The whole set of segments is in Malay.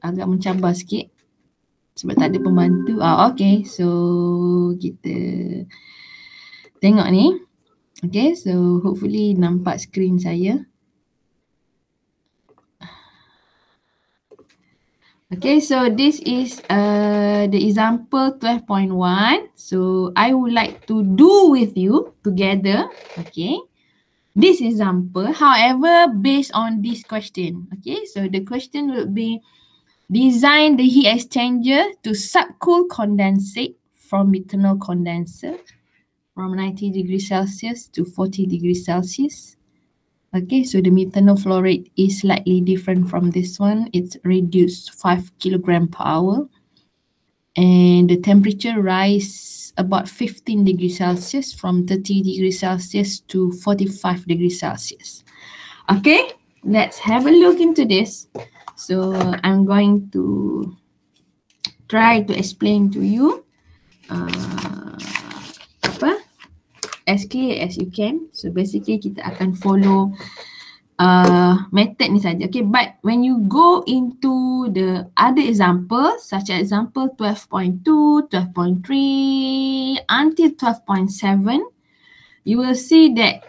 agak mencabar sikit sebab tak ada pembantu. Okay, so kita tengok ni. Okay, so hopefully nampak skrin saya. Okay, so this is the example 12.1. So I would like to do with you together, okay, this example, however, based on this question. Okay, so the question will be design the heat exchanger to subcool condensate from methanol condenser from 90 degrees Celsius to 40 degrees Celsius. Okay, so the methanol flow rate is slightly different from this one. It's reduced 5 kilogram per hour. And the temperature rise about 15 degrees Celsius from 30 degrees Celsius to 45 degrees Celsius. Okay, let's have a look into this. So I'm going to try to explain to you as clear as you can. So basically kita akan follow method ni saja. Okay, but when you go into the other examples, such as example 12.2, 12.3 until 12.7, you will see that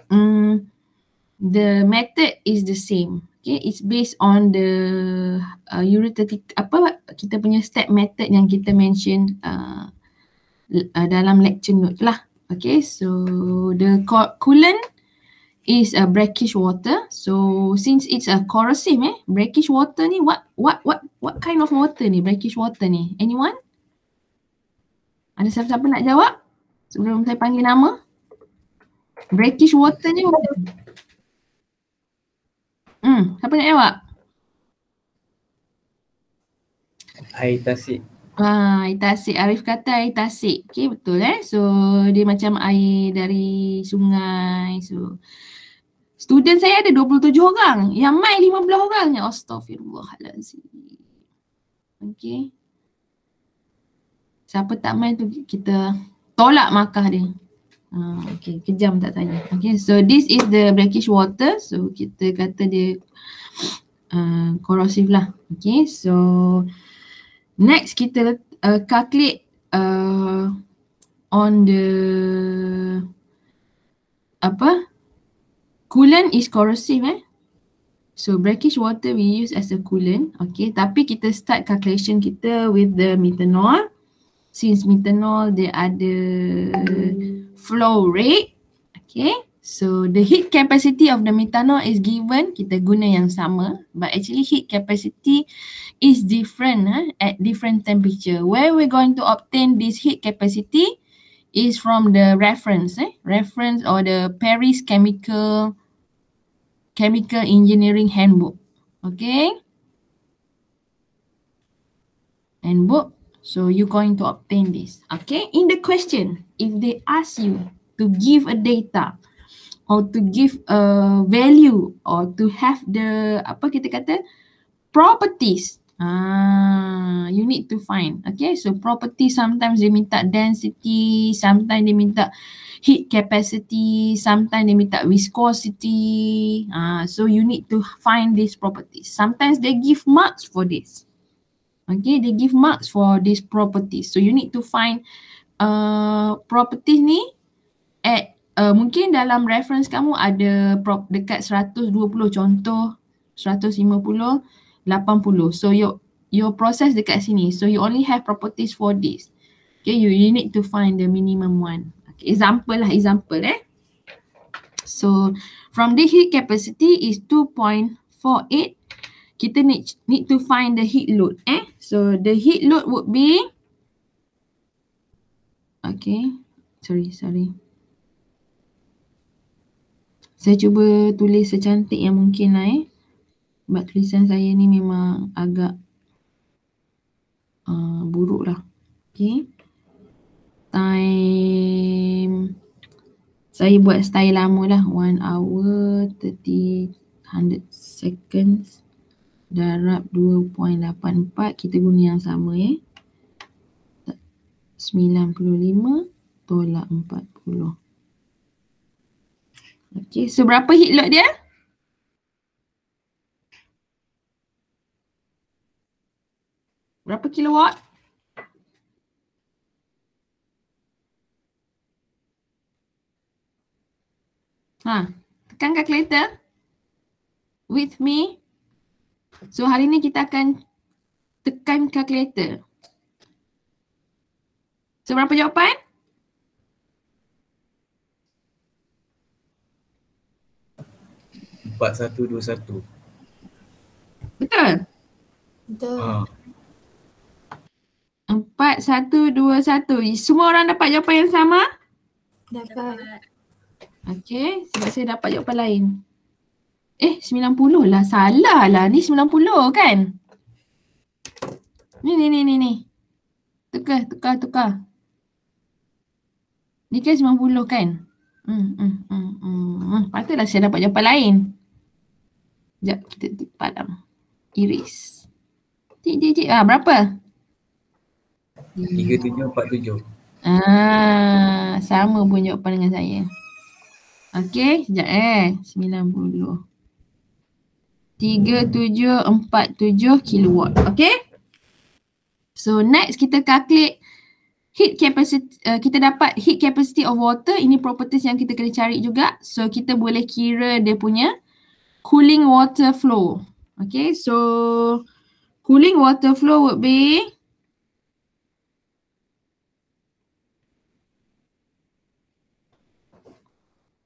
the method is the same. Okay, it's based on the kita punya step method yang kita mention dalam lecture note lah. Okay, so the coolant is a brackish water. So since it's a corrosive, brackish water ni, what kind of water ni? Brackish water ni, anyone? Ada siapa-siapa nak jawab sebelum saya panggil nama? Brackish water ni siapa nak jawab? Air tasik. Air tasik. Arif kata air tasik. Okay, betul So dia macam air dari sungai. So student saya ada 27 orang. Yang mai 15 orang. Astaghfirullahaladzim. Okay. Siapa tak mai tu kita tolak markah dia. Okay, kejam tak tanya. Okay, so this is the brackish water. So kita kata dia corrosive lah. Okay, so next kita calculate on the coolant is corrosive So brackish water we use as a coolant. Okay, tapi kita start calculation kita with the methanol. Since methanol dia ada flow rate. Okay, so the heat capacity of the methanol is given, kita guna yang sama, but actually heat capacity is different at different temperature. Where we're going to obtain this heat capacity is from the reference or the Paris Chemical Engineering Handbook. Okay, handbook. So you're going to obtain this. Okay, in the question, if they ask you to give a data or to give a value or to have the properties, you need to find. Okay, so property sometimes they minta density, sometimes they minta heat capacity, sometimes they minta viscosity. So you need to find these properties. Sometimes they give marks for this. Okay, they give marks for these properties. So you need to find properties ni at mungkin dalam reference kamu ada dekat 120 contoh, 150, 80. So your process dekat sini. So you only have properties for this. Okay, you need to find the minimum one. Okay, example. So from the heat capacity is 2.48. Kita need to find the heat load. So the heat load would be, okay, sorry. Saya cuba tulis secantik yang mungkin lah sebab tulisan saya ni memang agak buruk lah. Okay, time saya buat style lama lah, 1 hour 100 seconds darab 2.84. Kita guna yang sama 95 tolak 40. Okay, so berapa heat load dia? Berapa kilowatt? Tekan calculator. With me. So hari ni kita akan tekan calculator. So berapa jawapan? Empat, 1, 2, 1. Betul? Betul. 4, 1, 2, 1. Semua orang dapat jawapan yang sama? Dapat. Okay, sebab saya dapat jawapan lain. 90 lah. Salah lah. Ni 90 kan? Ni. Tukar. Ni kan 90 kan? Patutlah saya dapat jawapan lain. Sekejap, kita padam. Iris. Cik. Berapa? 3747. Sama pun jawapan dengan saya. Okey, sekejap 90. 3747 kilowatt. Okey? So next kita calculate heat capacity. Kita dapat heat capacity of water. Ini properties yang kita kena cari juga. So kita boleh kira dia punya cooling water flow. Okay, so cooling water flow would be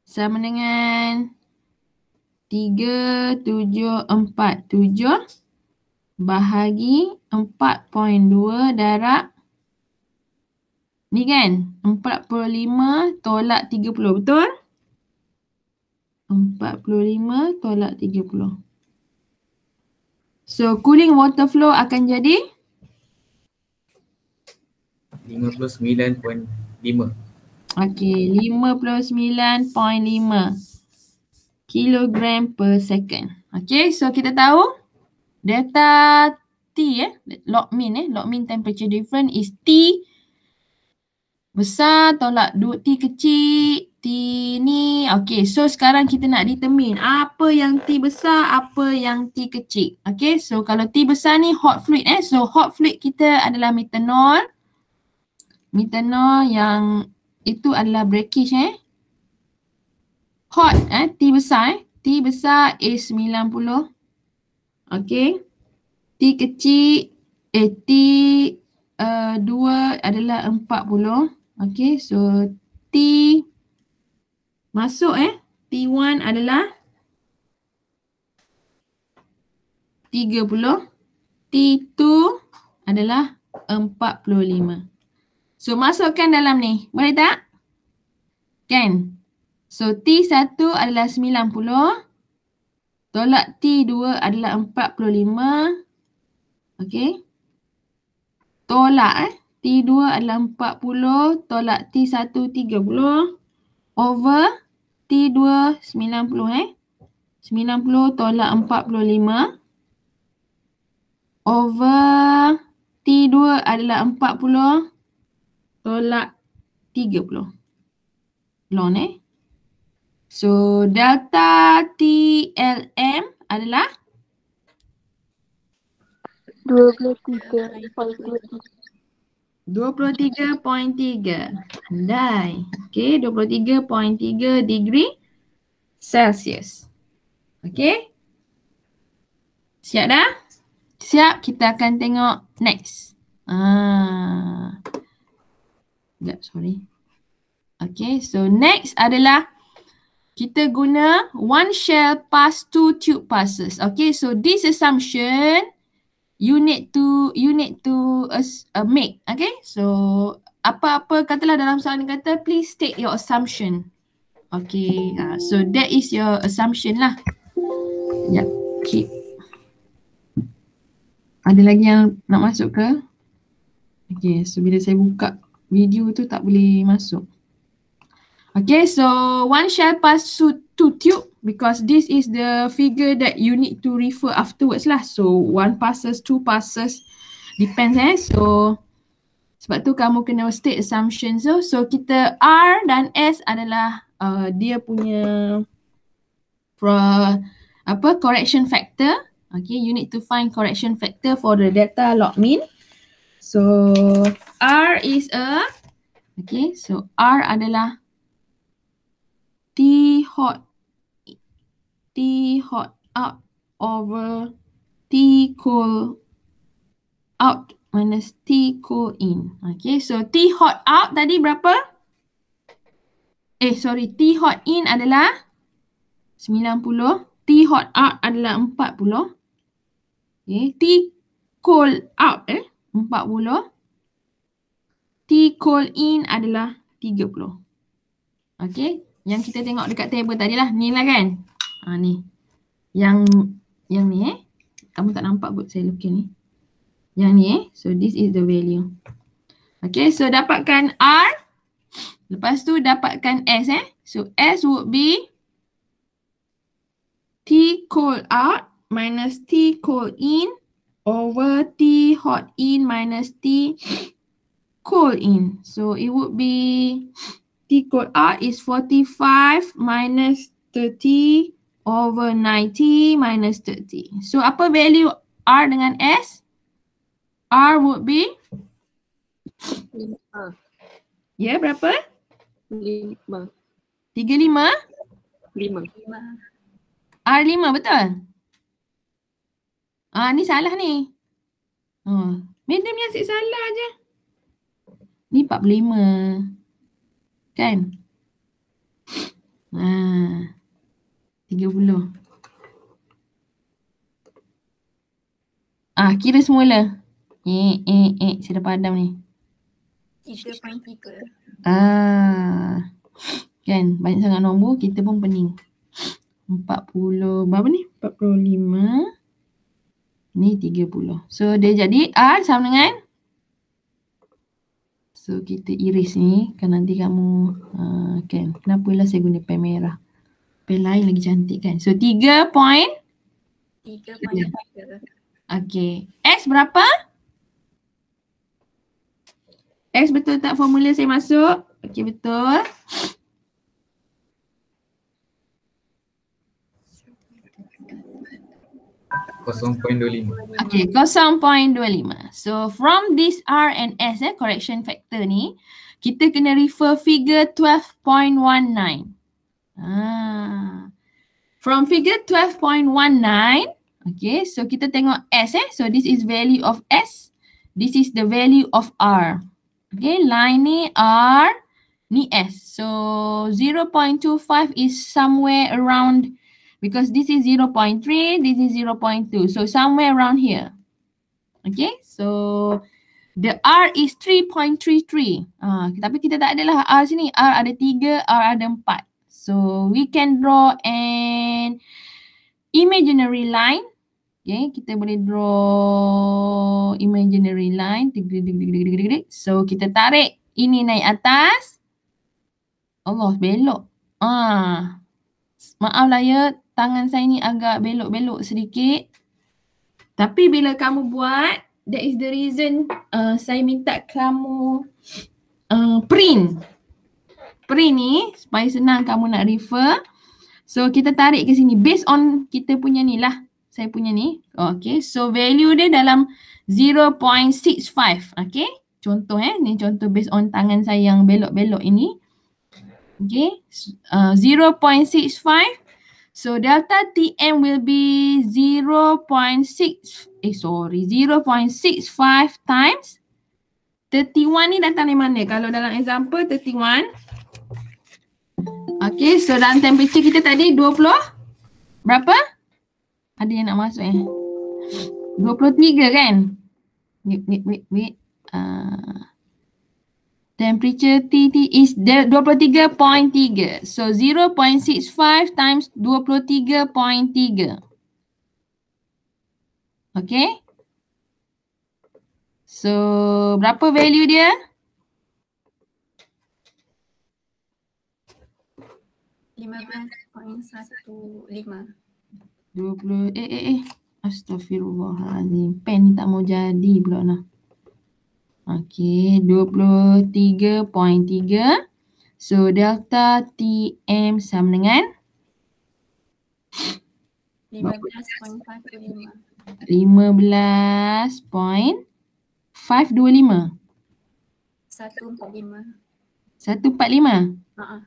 sama dengan 3747 bahagi 4.2 darab ni kan 45 tolak 30, betul? 45 tolak 30. So cooling water flow akan jadi 59.5. okey, 59.5 kilogram per second. Okay, so kita tahu delta T log mean temperature difference is T besar tolak T kecil, T ni. Okay, so sekarang kita nak determine apa yang T besar, apa yang T kecil. Okay, so kalau T besar ni hot fluid so hot fluid kita adalah methanol. Methanol yang itu adalah brackish hot T besar T besar is 90. Okay. T kecil T 2 adalah 40. Okay, so T masuk T1 adalah 30. T2 adalah 45. So masukkan dalam ni. Boleh tak? Kan? So T1 adalah 90. Tolak T2 adalah 45. Okay. Tolak T2 adalah 40. Tolak T1 30. Over T2 90 90 tolak 45. Over T2 adalah 40. Tolak 30. Lon So delta TLM adalah 23.3. 23.3. Andai. Okay, 23.3 degree Celsius. Okay. Siap dah? Siap, kita akan tengok next. Sekejap, sorry. Okay, so next adalah kita guna one shell pass two tube passes. Okay, so this assumption you need to make. Okay, so apa-apa katalah dalam soalan kata please state your assumption. Okay, so that is your assumption lah. Sekejap, keep. Ada lagi yang nak masuk ke? Okay, so bila saya buka video tu tak boleh masuk. Okay, so one shell pass two tube because this is the figure that you need to refer afterwards lah. So one passes, two passes, depends So sebab tu kamu kena state assumptions. So kita R dan S adalah dia punya correction factor. Okay, you need to find correction factor for the delta log mean. So R is a, okay, so R adalah T hot out over T cold out minus T cold in. Okay, so T hot out tadi berapa? T hot in adalah 90. T hot out adalah 40. Okay, T cold out 40. T cold in adalah 30. Okay, yang kita tengok dekat table tadi lah. Ni lah kan? Ni. Yang ni kamu tak nampak kot saya lukis ni. Yang ni so this is the value. Okay, so dapatkan R. Lepas tu dapatkan S So S would be T cold out minus T cold in over T hot in minus T cold in. So it would be T cold out is 45 minus 30 over 90 minus 30. So apa value R dengan S? R would be 5. Ya, berapa? 5. 35? 5. R5 betul? Ni salah ni. Madam yang asyik salah je. Ni 45. Kan? 30. Kira semula. Saya dah padam ni. 3.3. Kan? Banyak sangat nombor, kita pun pening. 40, berapa ni? 45. Ni 30. So dia jadi R sama dengan, so kita iris ni, kan nanti kamu kan, kenapalah saya guna pen merah. Pen lain lagi cantik kan. So 3.3. Okay. S berapa? S betul tak formula saya masuk? Okay, betul. Okay, 0.25. So from this R and S correction factor ni, kita kena refer figure 12.19. From figure 12.19, okay, so kita tengok S so this is value of S. This is the value of R. Okay, line ni R, ni S. So 0.25 is somewhere around, because this is 0.3, this is 0.2. So somewhere around here. Okay, so the R is 3.33. Tapi kita tak adalah R sini. R ada 3, R ada 4. So we can draw an imaginary line. Okay, kita boleh draw imaginary line. So kita tarik ini naik atas. Allah, belok. Maaflah ya, tangan saya ni agak belok-belok sedikit. Tapi bila kamu buat, that is the reason saya minta kamu print. Print ni supaya senang kamu nak refer. So kita tarik ke sini based on kita punya ni lah. Saya punya ni. Okay, so value dia dalam 0.65. Okay, contoh ni contoh based on tangan saya yang belok-belok ini. Okay, 0.65. So delta TM will be 0.65 times 31 ni datang dari mana? Kalau dalam example 31. Okay, so dalam temperature kita tadi 20 berapa? Ada yang nak masuk 23 kan? Wait. Temperature T is 23.3. So 0.65 times 23.3. Okay. So berapa value dia? 15.15. 20. Astaghfirullahaladzim. Pen ni tak mau jadi pula nah. Okay, 23.3. So delta TM sama dengan 15.45. 15.45. 525. 145. 145. Ha.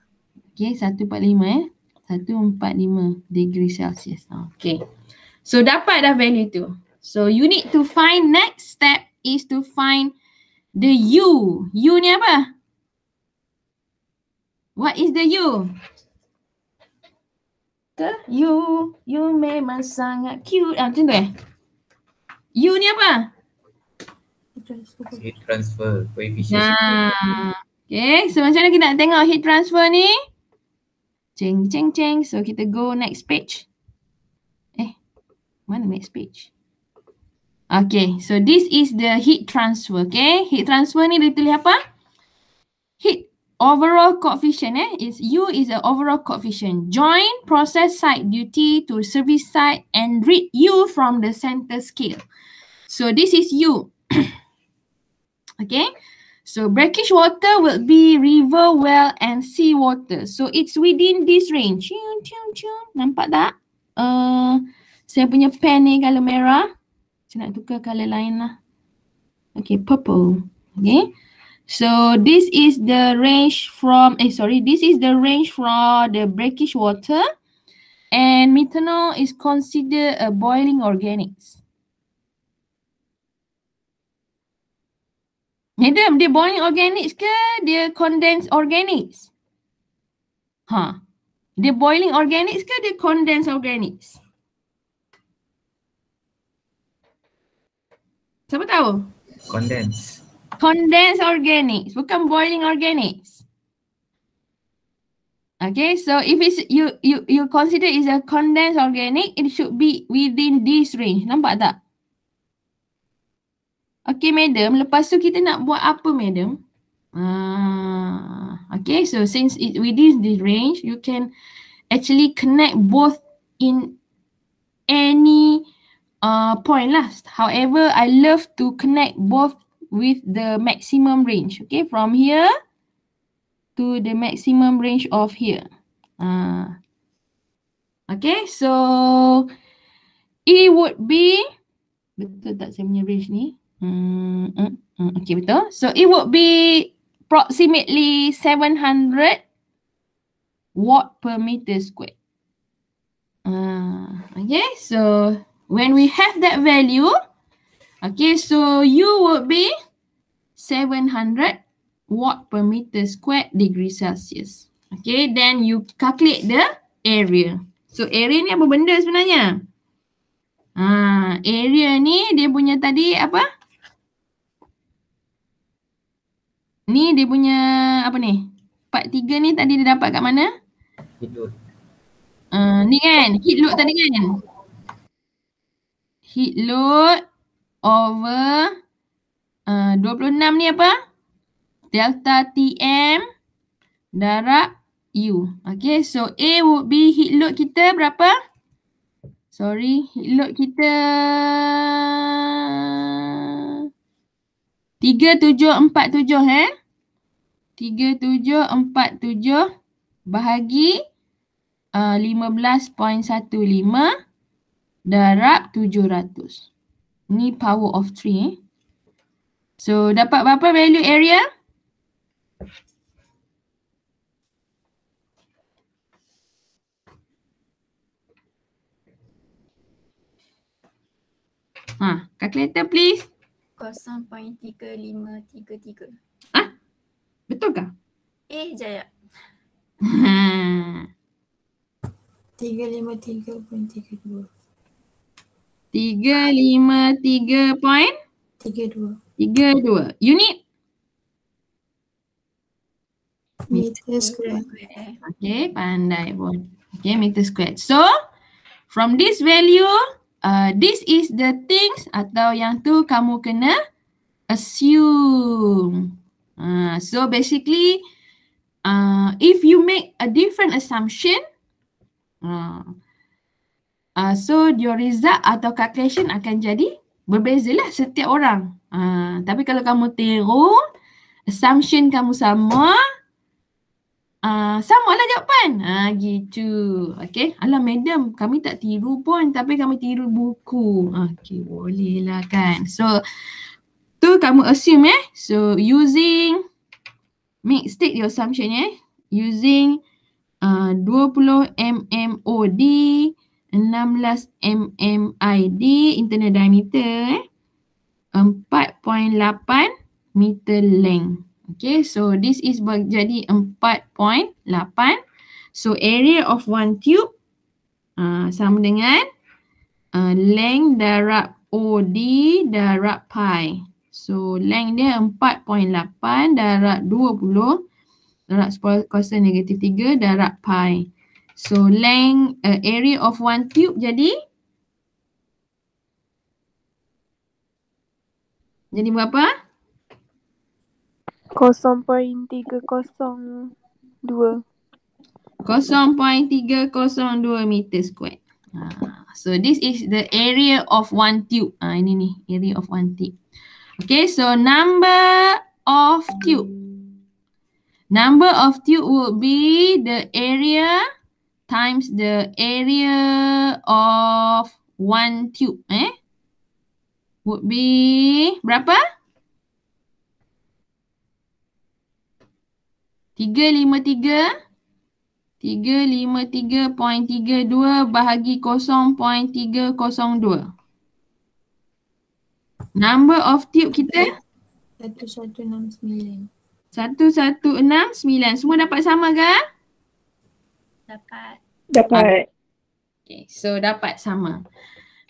Okay, 145 145 degree Celsius. Okay. So dapat dah value tu. So you need to find, next step is to find the U. U ni apa? What is the U? You memang sangat cute. Macam tu U ni apa? Heat transfer coefficient. Nah. Okay, so macam mana kita nak tengok heat transfer ni? Ceng. So kita go next page. Mana next page? Okay, so this is the heat transfer. Okay, heat transfer ni dia tulis apa? Heat overall coefficient is U is the overall coefficient. Join process site duty to service site and read U from the center scale. So this is U. Okay, so brackish water will be river well and sea water. So it's within this range. Nampak tak? Saya punya pen ni color merah. Saya nak tukar color lain lah. Okay, purple. Okay. So this is the range from, this is the range from the brackish water, and methanol is considered a boiling organics. Madam, dia boiling organics ke dia condensed organics? Dia boiling organics ke dia condensed organics? Siapa tahu? Condensed organics, bukan boiling organics. Okay, so if it's you consider is a condensed organic, it should be within this range. Nampak tak? Okay, madam. Lepas tu kita nak buat apa, madam? Okay, so since it within this range, you can actually connect both in any point lah. However, I love to connect both with the maximum range. Okay, from here to the maximum range of here. Okay, so it would be, betul tak saya punya range ni? Okay, betul. So it would be approximately 700 watt per meter square. Okay, so when we have that value, okay, so U would be 700 watt per meter square degree Celsius. Okay, then you calculate the area. So area ni apa benda sebenarnya? Area ni dia punya tadi apa? Ni dia punya apa ni? Part 3 ni tadi dia dapat kat mana? Heat load. Ni kan, heat load tadi kan? Heat load over 26 ni apa? Delta TM darab U. Okay, so A would be heat load kita berapa? Sorry, heat load kita 3747 3747 bahagi 15.15 darab 700. Ni power of 3 So dapat berapa value area? Calculator please. 0.3533. Betul kah? Jaya. 353.32. 353.32. Unit? Meter square. Okay, pandai pun. Okay, meter square. So, from this value, this is the things atau yang tu kamu kena assume. So basically, if you make a different assumption, so your result atau calculation akan jadi berbezalah setiap orang. Tapi kalau kamu tiru, assumption kamu sama, samalah jawapan. Gitu. Okay. Alah madam, kami tak tiru pun tapi kami tiru buku. Okay, boleh lah kan. So, Tu kamu assume So using, state your assumption using 20 mmOD, 16 mmID, internal diameter 4.8 meter length. Okay, so this is jadi 4.8. So area of one tube sama dengan length darab OD darab pi. So length dia 4.8 darab 20 darab 10 kuasa negatif 3 darab pi. So length area of one tube jadi berapa? 0.302. 0.302 meter square. So this is the area of one tube. Ini nih area of one tube. Okay, so number of tube. Number of tube would be the area times the area of one tube. Would be berapa? 353.32 bahagi 0.302. Number of tube kita 1169. 1169. Semua dapat sama ke? Dapat. Dapat. Okay, so dapat sama.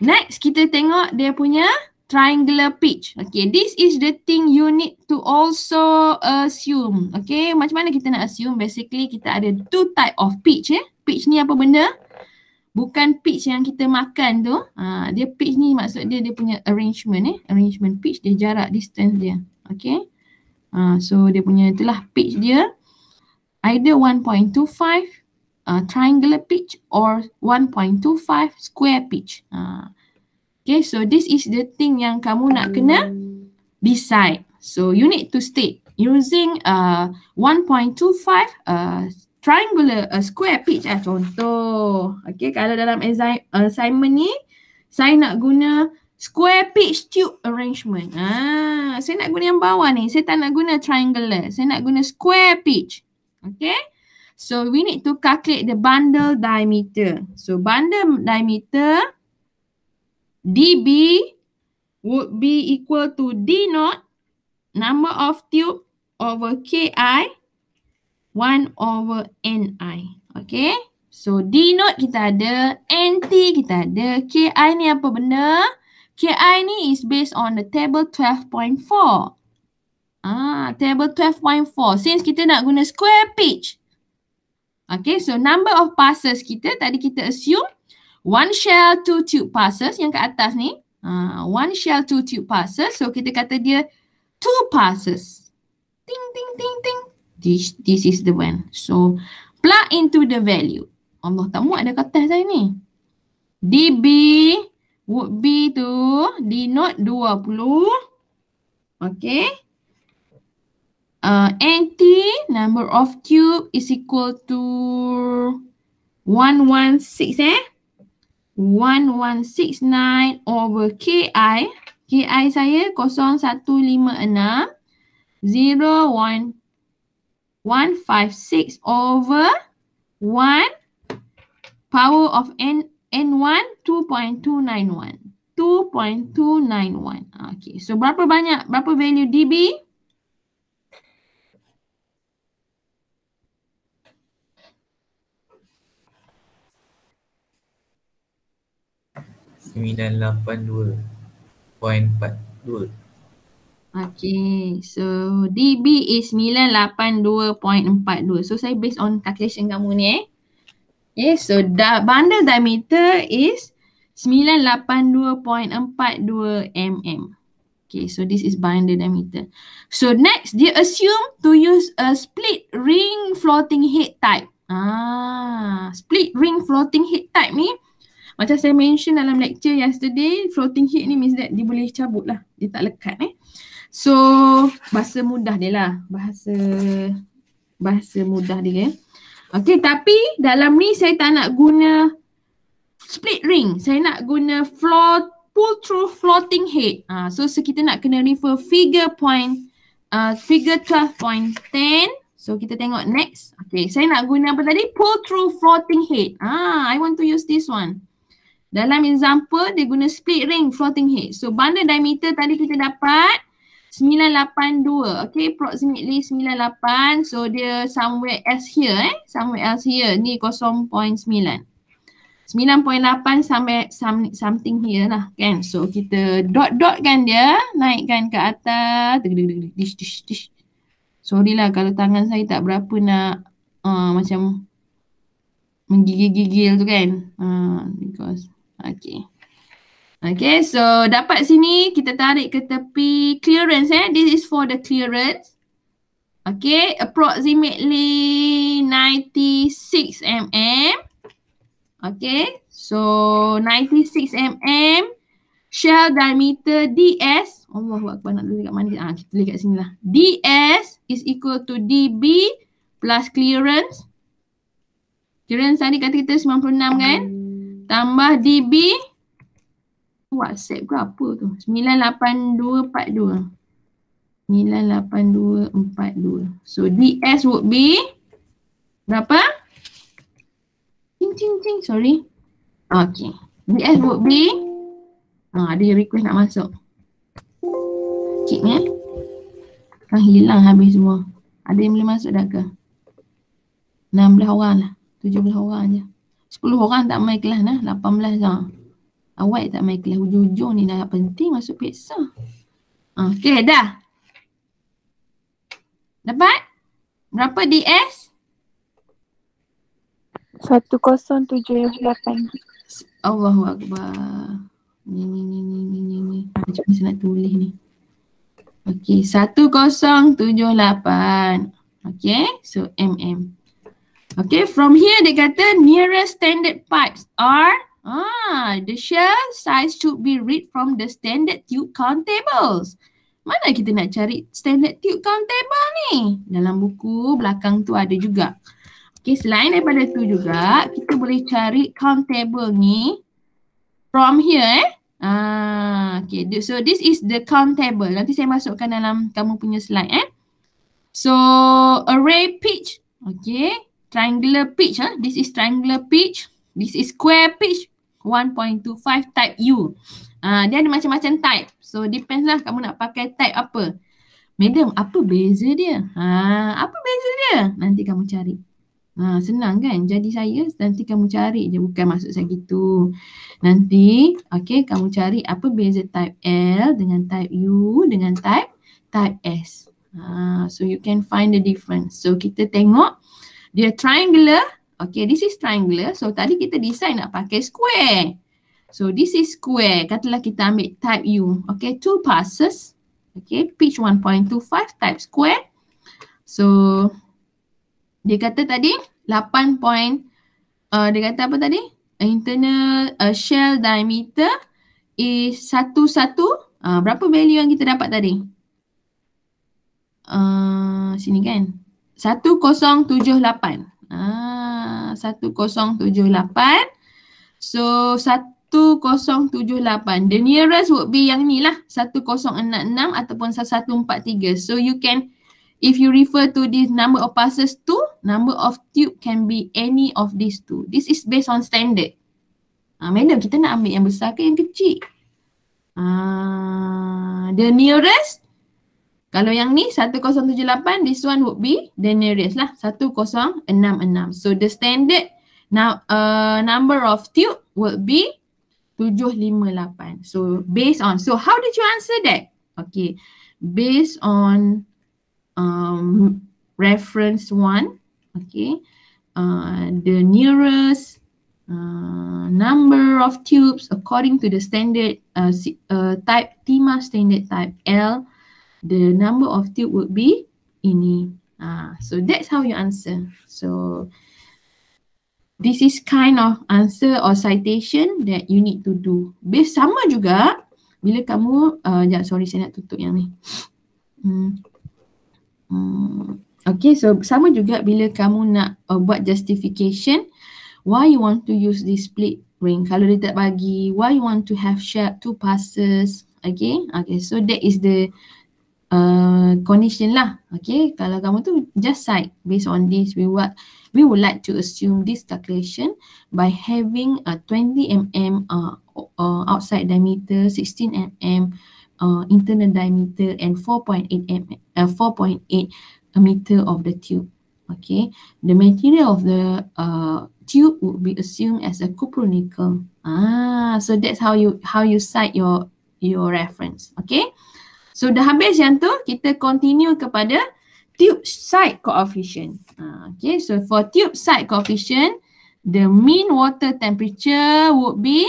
Next, kita tengok dia punya triangular pitch. Okay, this is the thing you need to also assume. Okay, macam mana kita nak assume? Basically, kita ada two type of pitch. Pitch ni apa benda? Bukan pitch yang kita makan tu. Dia pitch ni maksud dia punya arrangement. Arrangement pitch dia jarak, distance dia. Okay. So dia punya itulah pitch dia. Either 1.25 triangular pitch or 1.25 square pitch. Okay, so this is the thing yang kamu nak kena decide. So you need to state using 1.25 triangular square pitch contoh. Okay, kalau dalam assignment ni saya nak guna square pitch tube arrangement. Saya nak guna yang bawah ni. Saya tak nak guna triangular. Saya nak guna square pitch. Okay. So we need to calculate the bundle diameter. So bundle diameter DB would be equal to D naught number of tube over KI 1 over NI. Okay. So D naught kita ada, NT kita ada, KI ni apa benda? KI ni is based on the table 12.4. Table 12.4. Since kita nak guna square pitch. Okay, so number of passes kita, tadi kita assume one shell, two tube passes yang kat atas ni. One shell, two tube passes. So kita kata dia two passes. Ting, ting, ting, ting. This is the one. So plug into the value. Allah tak muat ada kertas saya ni. DB would be to D naught 20. Okay. NT, number of tube is equal to 116 1169 over KI. KI saya 0156 01156 over 1 power of N1 2.291. 2.291. Okay, so berapa value DB? $982.42. Okay, so DB is 982.42. So saya based on calculation kamu ni Okay, so bundle diameter is 982.42 mm. Okay, so this is bundle diameter. So next, dia assume to use a split ring floating head type. Split ring floating head type ni macam saya mention dalam lecture yesterday, floating head ni means that dia boleh cabut lah. Dia tak lekat So, bahasa mudah dia lah. Bahasa mudah dia. Okay, tapi dalam ni saya tak nak guna split ring. Saya nak guna pull through floating head. So kita nak kena refer figure 12.10. So kita tengok next. Okay, saya nak guna apa tadi? Pull through floating head. I want to use this one. Dalam example, dia guna split ring floating head. So bundle diameter tadi kita dapat 982. Okay, approximately 98. So dia somewhere else here somewhere else here. Ni 0.9. 9.8 sampai something here lah kan. So kita dot kan dia, naikkan ke atas. Dish. Sorry lah kalau tangan saya tak berapa nak macam menggigil-gigil tu kan. Because Okay, so dapat sini kita tarik ke tepi clearance This is for the clearance. Okay, approximately 96 mm. Okay, so 96 mm. Shell diameter DS. Allahu Akbar, nak tulis kat mana? Kita tulis kat sini lah. DS is equal to DB plus clearance. Clearance tadi kata kita 96 kan? Tambah DB. WhatsApp ke apa tu? 98242. 98242. So DS would be berapa? Cing. Sorry. Okay. DS would be dia request nak masuk. Cik ni kan hilang habis semua. Ada yang boleh masuk dah ke? 16 orang lah. 17 orang je. 10 orang tak main kelas lah. 18 lah. Awak tak main kelas. Ujung-ujung ni dah penting masuk peksa. Okay, dah. Dapat? Berapa DS? 1078. Allahu Akbar. Ni. Macam mana saya nak tulis ni? Okay, 1078. Okay, so mm. Okay, from here dia kata nearest standard pipes are the shell size should be read from the standard tube count tables. Mana kita nak cari standard tube count table ni? Dalam buku belakang tu ada juga. Okay, selain daripada tu juga kita boleh cari count table ni from here okay, so this is the count table. Nanti saya masukkan dalam kamu punya slide So array pitch, okay, triangular pitch this is triangular pitch, this is square pitch 1.25 type U. Dia ada macam-macam type. So depends lah kamu nak pakai type apa. Madam, apa beza dia? Apa beza dia? Nanti kamu cari. Senang kan? Jadi saya nanti kamu cari je, bukan maksud saya gitu. Nanti okay, kamu cari apa beza type L dengan type U dengan type S. So you can find the difference. So kita tengok dia triangular. Okay, this is triangular. So tadi kita decide nak pakai square. So this is square. Katalah kita ambil type U. Okay, 2 passes. Okay, pitch 1.25 type square. So dia kata tadi 8 point. Dia kata apa tadi? Internal shell diameter is 11. Berapa value yang kita dapat tadi? Sini kan? 1078. 1078. So 1078. The nearest would be yang ni lah. 1066 ataupun 1143. So you can, if you refer to this number of passes to, number of tube can be any of these two. This is based on standard. Madam, kita nak ambil yang besar ke yang kecil? The nearest, kalau yang ni 1078, this one would be the nearest lah, 1066. So the standard number of tube would be 758. So based on, so how did you answer that? Okay, based on reference 1, okay, the nearest number of tubes according to the standard type TIMA standard type L, the number of tube would be ini. So that's how you answer. So this is kind of answer or citation that you need to do. Sama juga bila kamu, sorry saya nak tutup yang ni. Okay, so sama juga bila kamu nak buat justification why you want to use this split ring. Kalau dia tak bagi, why you want to have shared 2 passes? Okay, so that is the condition lah. Okay, kalau kamu tu just cite based on this, we would like to assume this calculation by having a 20 mm outside diameter, 16 mm internal diameter, and 4.8 meter of the tube. Okay, the material of the tube would be assumed as a cupronickel. So that's how you cite your reference. Okay, so dah habis yang tu, kita continue kepada tube side coefficient. Okay, so for tube side coefficient, the mean water temperature would be,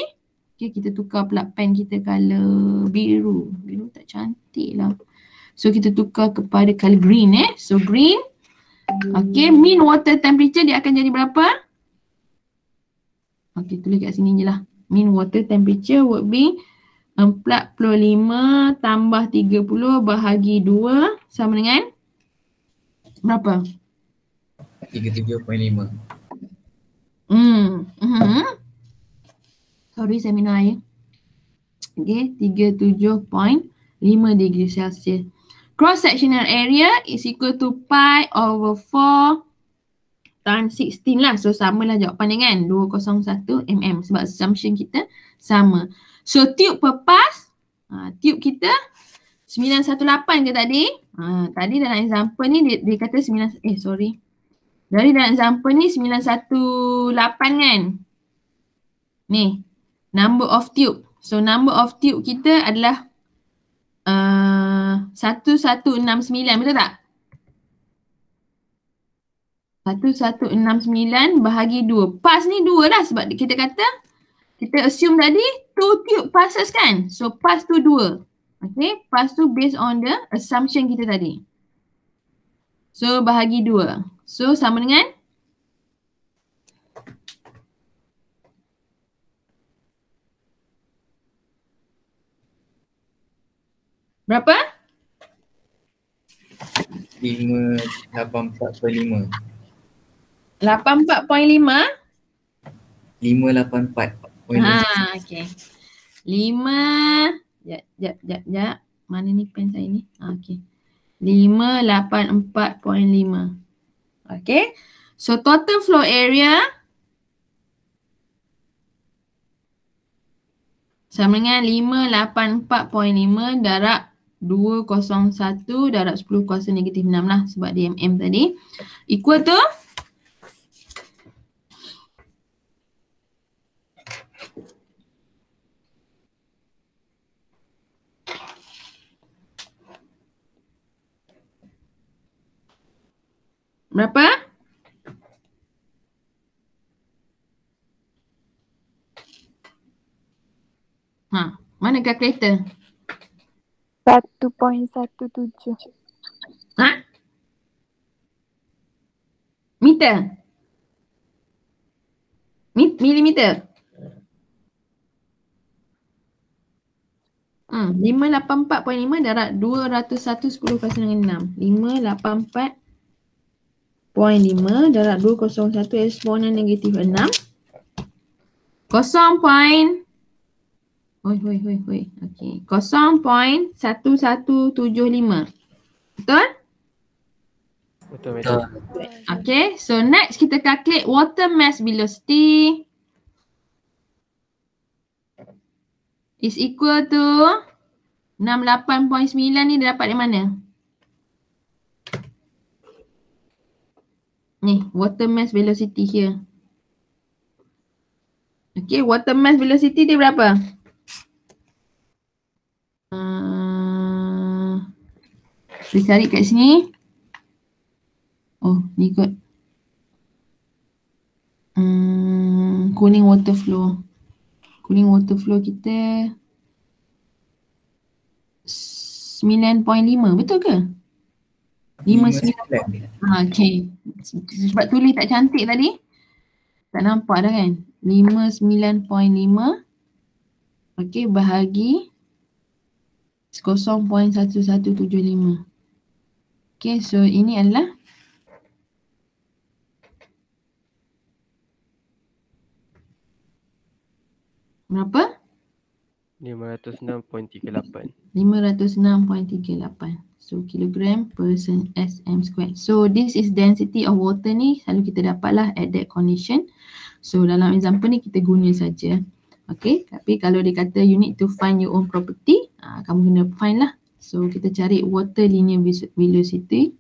okay, kita tukar pula pen kita color biru. Biru tak cantik lah. So kita tukar kepada color green So green. Okay, mean water temperature dia akan jadi berapa? Okay, tulis kat sini je lah. Mean water temperature would be 45 tambah 30 bahagi 2 sama dengan berapa? 37.5. Sorry, saya minum air. Okay, 37.5 degree Celsius. Cross-sectional area is equal to pi over 4 times 16 lah. So, samalah jawapan dengan 201 mm sebab assumption kita sama. So, tube per pass, tube kita 918 ke tadi? Tadi dalam example ni dia kata Dari dalam example ni 918 kan? Ni, number of tube. So, number of tube kita adalah 1169, betul tak? 1169 bahagi 2. Pass ni 2 lah sebab kita kata, kita assume tadi 2 tube passes kan? So, pass tu 2. Okay, pass tu based on the assumption kita tadi. So, bahagi 2. So, sama dengan berapa? 584.5. 84.5? 584.5. Okay. 5, Jap. Mana ni pen saya ni? Okay. 584.5. Okay. So, total flow area sama dengan 584.5 darab 201 darab 10 kuasa negatif 6 lah sebab dia mm tadi. Equal to berapa? Mana kalkulator? 1.17. Meter? Milimeter? 584.5 darab 201 10 kuasa dengan 6. 584.5 darab 201 eksponen negatif 6. 0. Okay. 0.1175. Betul? Betul. Okay. So next kita calculate water mass velocity is equal to 68.9 ni dia dapat dari mana? Ni, water mass velocity here. Okay, water mass velocity dia berapa? Boleh cari kat sini. Oh, ni kot. Cooling water flow. Cooling water flow kita 9.5, betul ke? 59. Okay. Sebab tulis tak cantik tadi. Tak nampak dah kan? 59.5. Okay, bahagi 0.1175. Okay, so ini adalah Berapa? 506.38. 506.38. So kilogram per cm squared. So this is density of water ni selalu kita dapatlah at that condition. So dalam example ni kita guna saja. Okay, tapi kalau dia kata you need to find your own property, kamu kena find lah. So kita cari water linear velocity.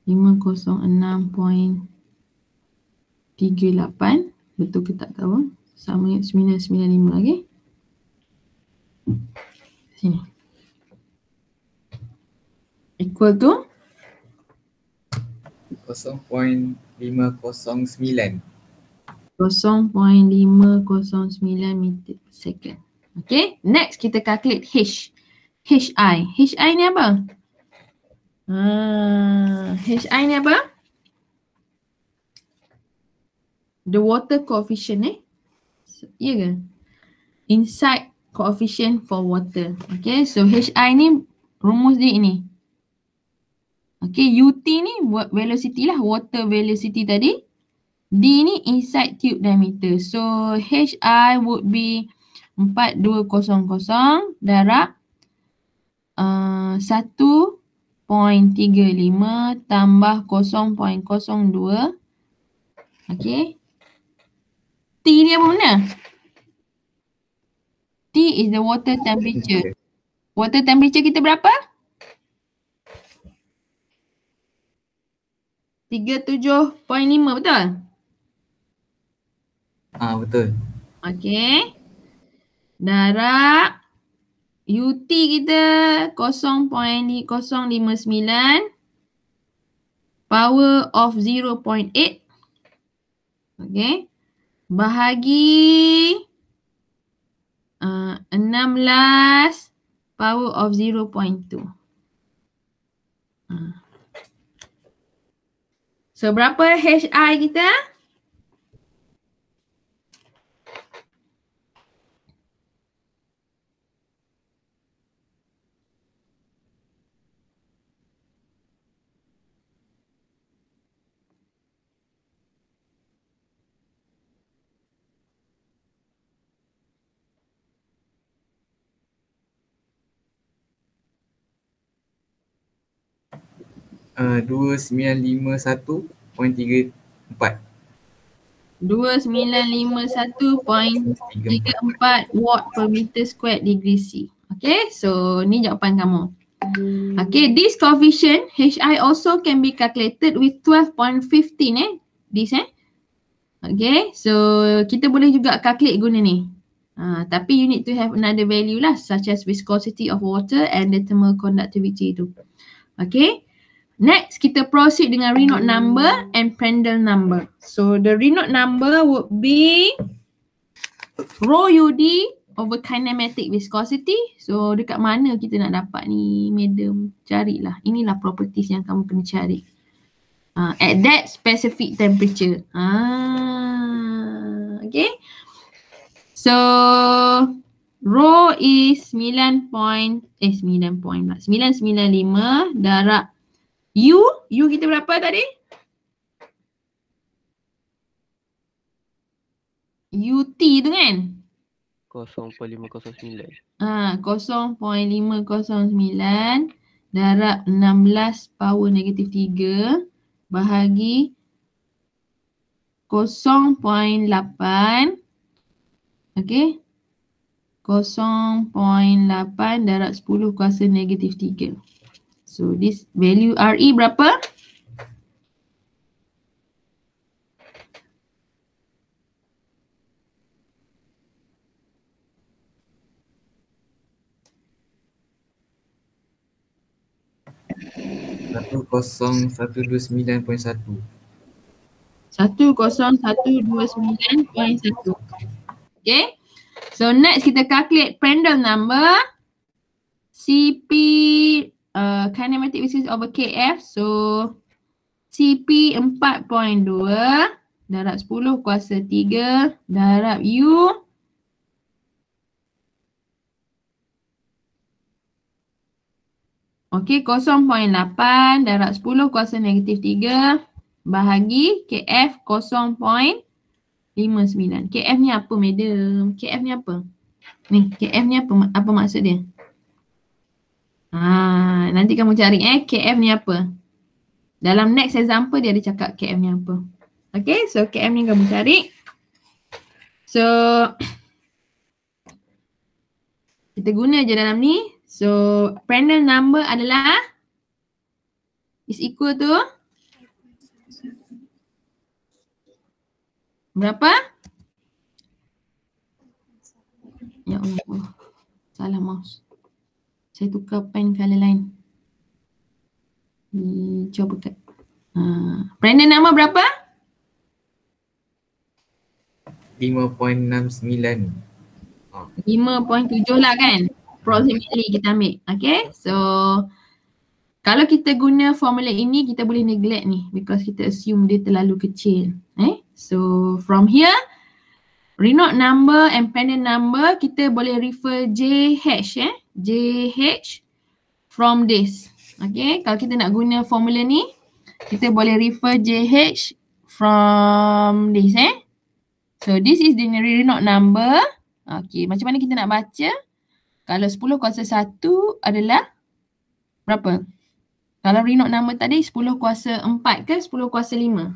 (506.38) betul ke tak tahu. Sama 995, okay. Sini. Equal to 0.509. 0.509 meter per second. Okay, next kita calculate H. HI. HI ni apa? HI ni apa? The water coefficient ya ke? Inside coefficient for water. Okay, so HI ni rumus dia ini. Okay, UT ni velocity lah, water velocity tadi. D ni inside tube diameter. So HI would be 4200 darab 1.35 tambah 0.02. Okay. T ni apa benda? T is the water temperature. Water temperature kita berapa? 37.5, betul? Betul. Okay. Darab UT kita 0.059 power of 0.8. Okay. Bahagi 16 power of 0.2. So berapa HI kita? Uh, 2951.34. 2951.34 watt per meter squared degree C. Okay, so ni jawapan kamu. Okay, this coefficient HI also can be calculated with 12.15 this Okay, so kita boleh juga calculate guna ni. Tapi you need to have another value lah, such as viscosity of water and the thermal conductivity tu. Okay. Next, kita proceed dengan Reynolds number and Prandtl number. So, the Reynolds number would be rho UD over kinematic viscosity. So, dekat mana kita nak dapat ni, madam? Carilah. Inilah properties yang kamu kena cari. At that specific temperature. Okay. So, rho is 995 darab U kita berapa tadi? UT tu kan? 0.509. 0.509 darab 16 power negatif 3 bahagi 0.8. Okay. 0.8 darab 10 kuasa negatif 3. So this value RE berapa? Satu 10129.1. 10129.1. Okay. So next kita calculate Prandtl number. CP kinematic viscosity over KF. So CP 4.2 darab 10 kuasa 3 darab U. Okey, 0.8 darab 10 kuasa negatif 3 bahagi KF 0.59. KF ni apa madam? KF ni apa? Ni KF ni apa? Apa maksud dia? Nanti kamu cari KF ni apa? Dalam next example dia ada cakap KF ni apa. Okay, so KF ni kamu cari. So kita guna je dalam ni. So Prandtl number adalah is equal to berapa? Ya Allah, salah mouse. Saya tukar pen color lain. Hijau pekat. Prandtl number berapa? 5.69. 5.7 lah kan? Approximately kita ambil. Okay, so kalau kita guna formula ini kita boleh neglect ni because kita assume dia terlalu kecil. So from here, Reynolds number and Prandtl number kita boleh refer JH JH from this. Okay, kalau kita nak guna formula ni kita boleh refer JH from this So this is the Reynolds number. Okay, macam mana kita nak baca? Kalau 10 kuasa 1 adalah berapa? Kalau Reynolds number tadi 10 kuasa 4 ke 10 kuasa 5?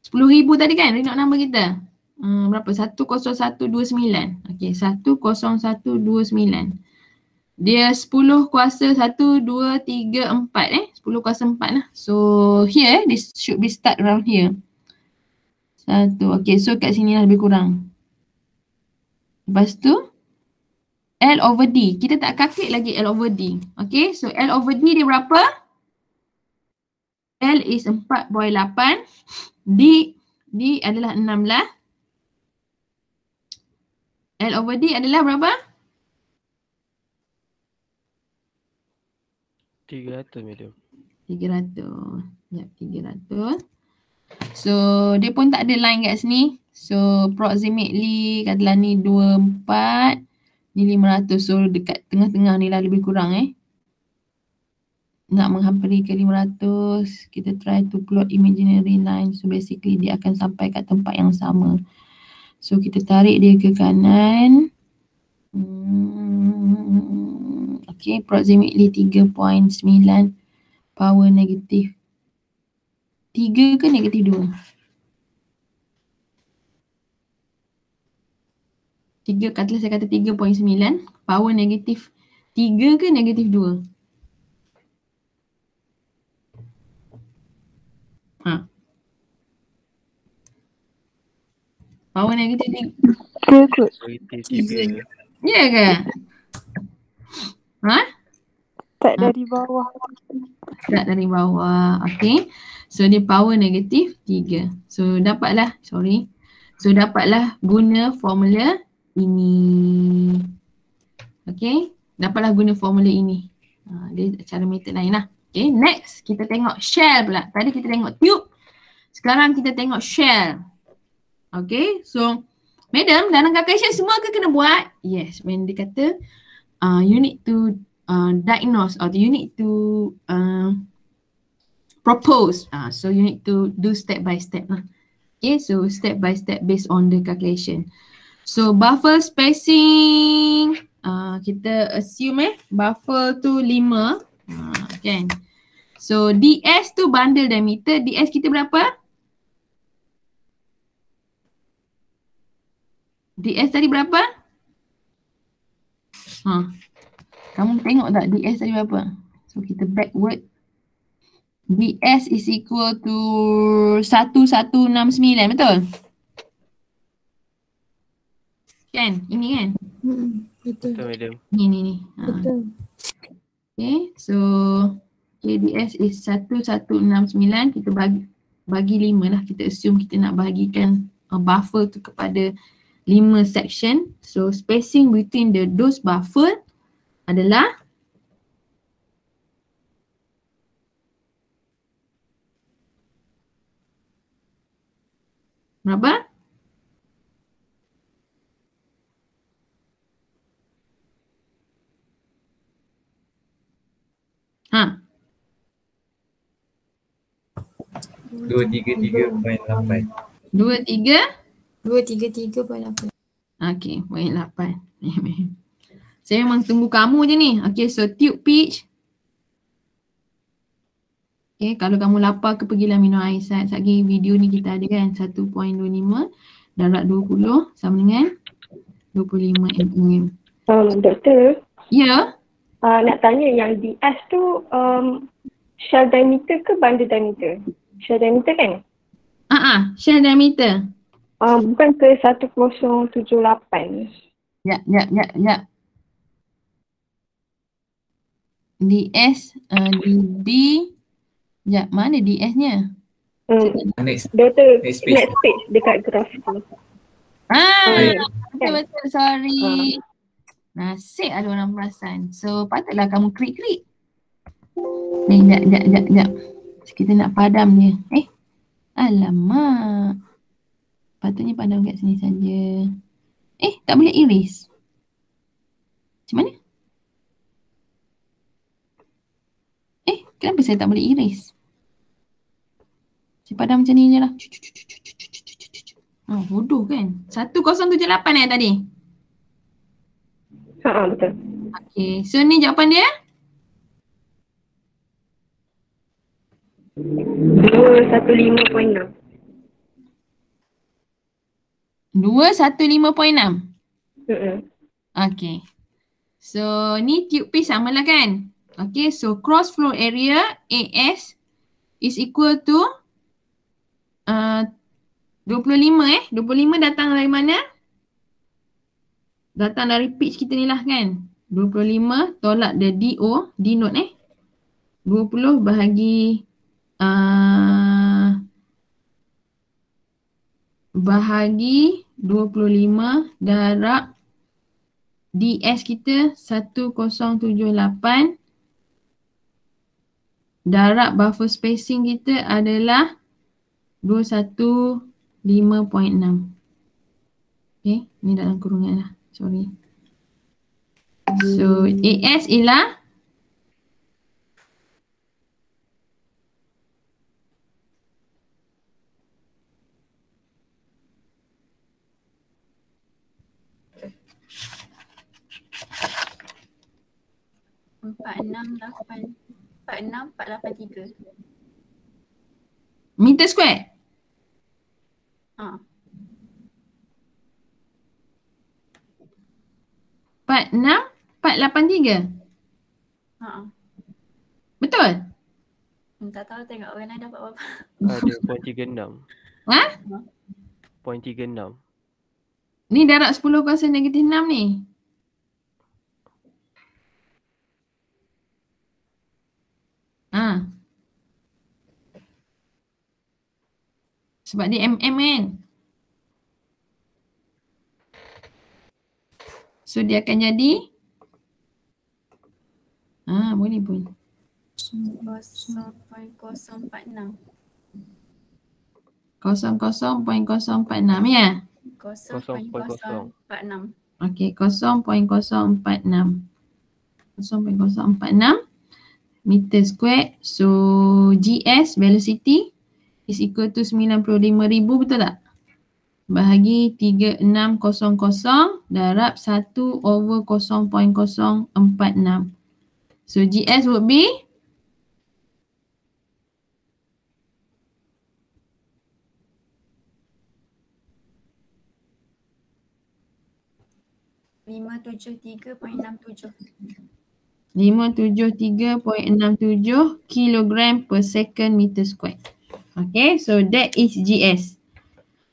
10,000 tadi kan Reynolds number kita? Berapa? 10129. Okay, 10129. Dia 10 kuasa 1, 2, 3, 4 10 kuasa 4 lah. So here this should be start around here. 1. Okay, so kat sini lah lebih kurang. Lepas tu L over D. Kita tak calculate lagi L over D. Okay, so L over D dia berapa? L is 4.8. D adalah 16. L over D adalah berapa? 300 madam. 300. Ya, 300. So dia pun tak ada line kat sini. So approximately katalah ni 24. Ni 500. So dekat tengah-tengah ni lah lebih kurang Nak menghampiri ke 500. Kita try to plot imaginary line. So basically dia akan sampai kat tempat yang sama. So kita tarik dia ke kanan. Okay, approximately 3.9 power negatif 3 ke negatif 2? 3, katalah saya kata 3.9 power negatif 3 ke negatif 2? Power negatif 3. Positif 3. 3. Ya ke? Tak dari bawah. Start dari bawah. Okay. So dia power negatif 3. So dapatlah guna formula ini. Okay. Dapatlah guna formula ini. Dia cara method lain lah. Okay. Next kita tengok shell pula. Tadi kita tengok tube. Sekarang kita tengok shell. Okay. So madam, dalam calculation semua ke kena buat? Yes. When dia kata you need to diagnose or you need to propose. So you need to do step by step lah. Okay, so step by step based on the calculation. So buffer spacing, kita assume buffer tu 5. Kan? So DS tu bundle diameter. DS kita berapa? DS tadi berapa? Kamu tengok tak DS tadi berapa? So kita backward. DS is equal to 1169, betul? Kan? Ini kan? Betul. Betul madam. Ni. Betul. Okay, so KDS is 1169. Kita bagi 5 lah. Kita assume kita nak bahagikan buffer tu kepada 5 section. So spacing between those buffer adalah berapa? 233.8. 233.8. Okey, 0.8. Saya memang tunggu kamu je ni. Okey, so tube pitch. Okey, kalau kamu lapar ke pergilah minum air. Saat lagi video ni kita ada kan 1.25 darat 20 sama dengan 25 mm. Doktor, Ya, nak tanya yang DS tu shell diameter ke bundle diameter? Shell diameter kan? shell diameter. Bukan ke 1078. Ya. DS, DB. Ya, mana DS-nya? Next. Doktor, Next page. next page dekat graf tu. Betul, sorry. Nasib ada orang perasan. So, patutlah kamu klik-klik. Sekejap. Kita nak padam dia. Alamak. Patutnya padam kat sini saja. Tak boleh erase. Macam mana? Kenapa saya tak boleh erase? Saya padam macam ni je lah. Bodoh kan? 1078 tadi? Betul. Okay, so ni jawapan dia? 215.6. 215.6? Mm-mm. Okay. So ni tube pitch sama lah kan? Okay, so cross flow area AS is equal to 25 25 datang dari mana? Datang dari pitch kita ni lah kan? 25 tolak the DO, D note 20 bahagi bahagi 25 darab DS kita 1078 darab buffer spacing kita adalah 215.6. Okay, ni dalam kurungan lah. Sorry. So, AS ialah empat lapan tiga. meter square. 463. Betul? Tak tahu tengok orang lain dapat berapa. Ada 0.36. Ha? 0.36. Ni darab 10 kuasa negatif 6 ni. Sebab dia mm kan. So dia akan jadi boleh pun 0.046. 0.046 ya. 0.046. Okey, 0.046. 0.046 meter square. So GS velocity is equal to 95,000, betul tak? Bahagi 3600 darab 1/0.046. So GS would be 573.67. 573.67 kilogram per second meter square. Okay, so that is GS.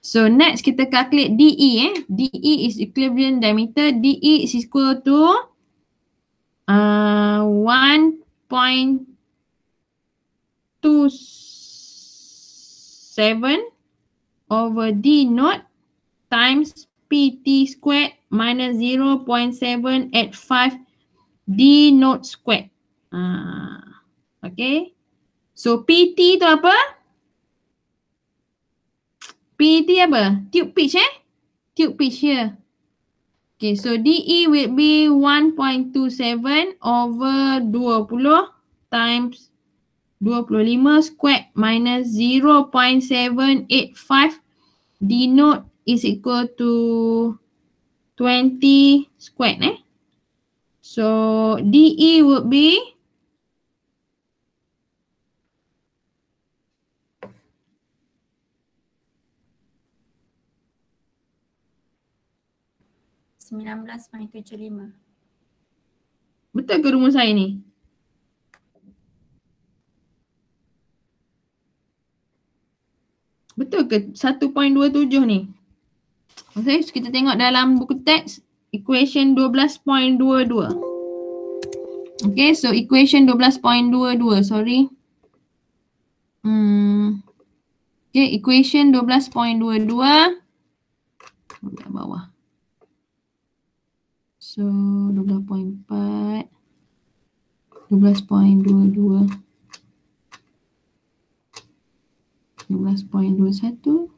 So next kita calculate DE. DE is equivalent diameter. DE is equal to 1.27 over D naught times PT squared minus 0.785 D naught squared. Okay. So PT tu apa? PT apa? Tube pitch Tube pitch here. Okay, so DE will be 1.27 over 20 times 25 squared minus 0.785 denote is equal to 20 squared So DE would be $19.75. betul ke rumus saya ni? Betul ke 1.27 ni? Okay, so kita tengok dalam buku teks equation 12.22. Okay, so equation 12.22, sorry. Okay, equation 12.22 kat bawah. So 12.4 12.22 12.21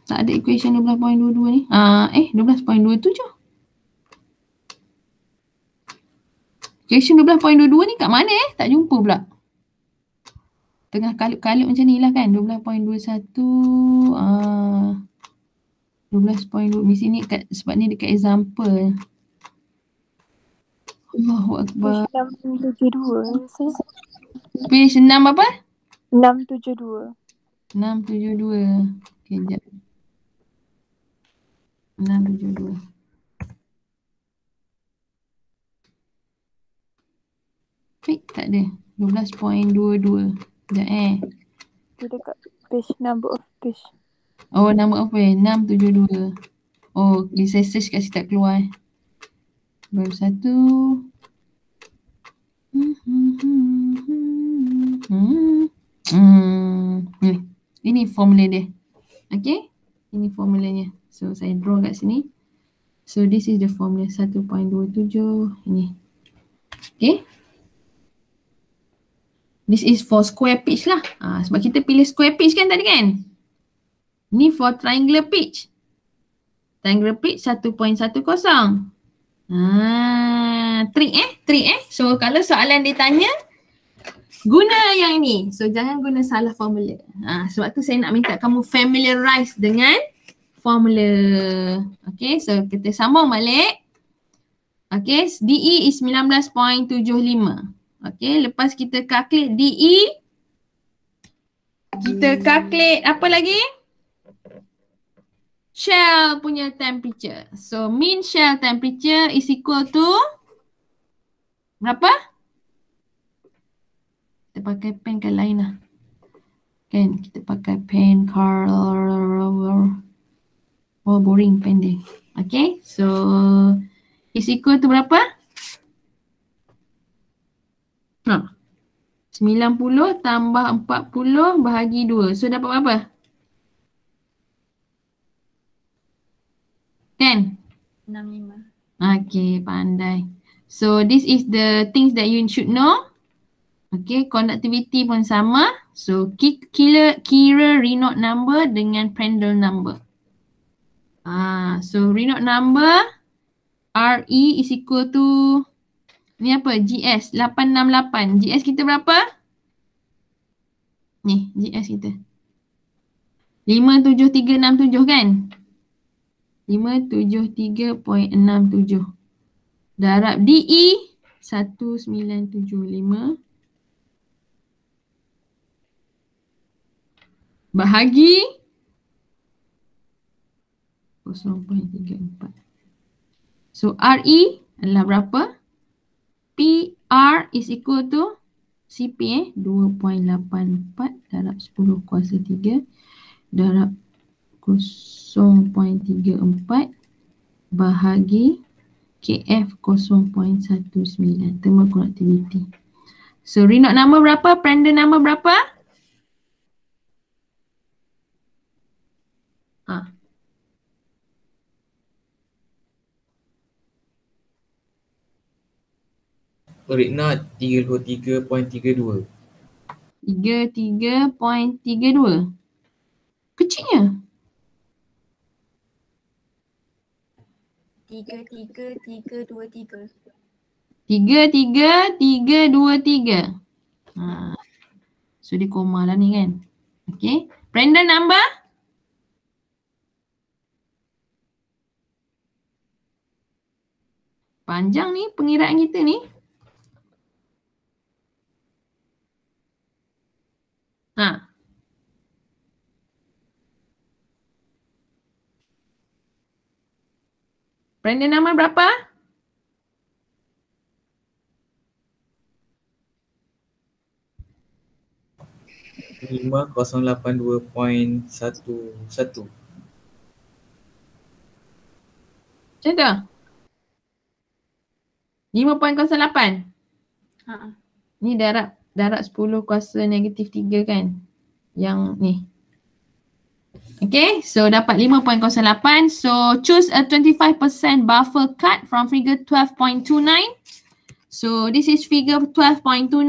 tak ada equation 12.22 ni. 12.27. Equation 12.22 ni kat mana Tak jumpa pula. Tengah kalut-kalut macam ni lah kan. 12.21 12.2 di sini sebab ni dekat example. Allahu Akbar. 672 saya. Page 6 apa? 672. 672. Okay, sekejap. 672. Tak ada. 12.22. Sekejap Dia dekat page number of page. Oh, number of page. 672. Oh, saya search kat situ tak keluar Baru satu. Ni. Ini formula dia. Okay. Ini formulanya. So, saya draw kat sini. So, this is the formula 1.27. Ini. Okay. This is for square pitch lah. Sebab kita pilih square pitch kan tadi kan? Ni for triangular pitch. Triangular pitch 1.10. Trick. So kalau soalan dia tanya, guna yang ini. So jangan guna salah formula. Sebab tu saya nak minta kamu familiarize dengan formula. Okay, so kita sambung balik. Okay, DE is 19.75. Okay, lepas kita calculate DE, kita calculate apa lagi? Shell punya temperature. So mean shell temperature is equal to berapa? Kita pakai pen kan lain lah. Kan kita pakai pen boring pen dia. Okay, so is equal to berapa? 90 tambah 40 bahagi 2. So dapat berapa? Kan? 65. Okay, pandai. So this is the things that you should know. Okay, conductivity pun sama. So kira Reynolds number dengan Prandtl number. So Reynolds number RE is equal to ni apa? GS 868. GS kita berapa? Ni GS kita 57367 kan? 573.67. Darab DE 1975 bahagi 0.34. So RE adalah berapa? PR is equal to CP 2.84 darab 10 kuasa 3 darab 0.34 bahagi KF 0.19 thermal conductivity. So Reynolds number berapa? Prandtl number berapa? Reynolds 33.32. 33.32. Kecilnya. 33323. 3, 3, 3, 2, 3. So dia koma lah ni kan. Okay. Random number? Panjang ni pengiraan kita ni. Random number berapa? Lima 5082.11. Macam tu? 5.08. Ha. Ni darab 10 kuasa negatif 3 kan? Yang ni. Okay, so dapat 5.08. So choose a 25% buffer cut from figure 12.29. So this is figure 12.29.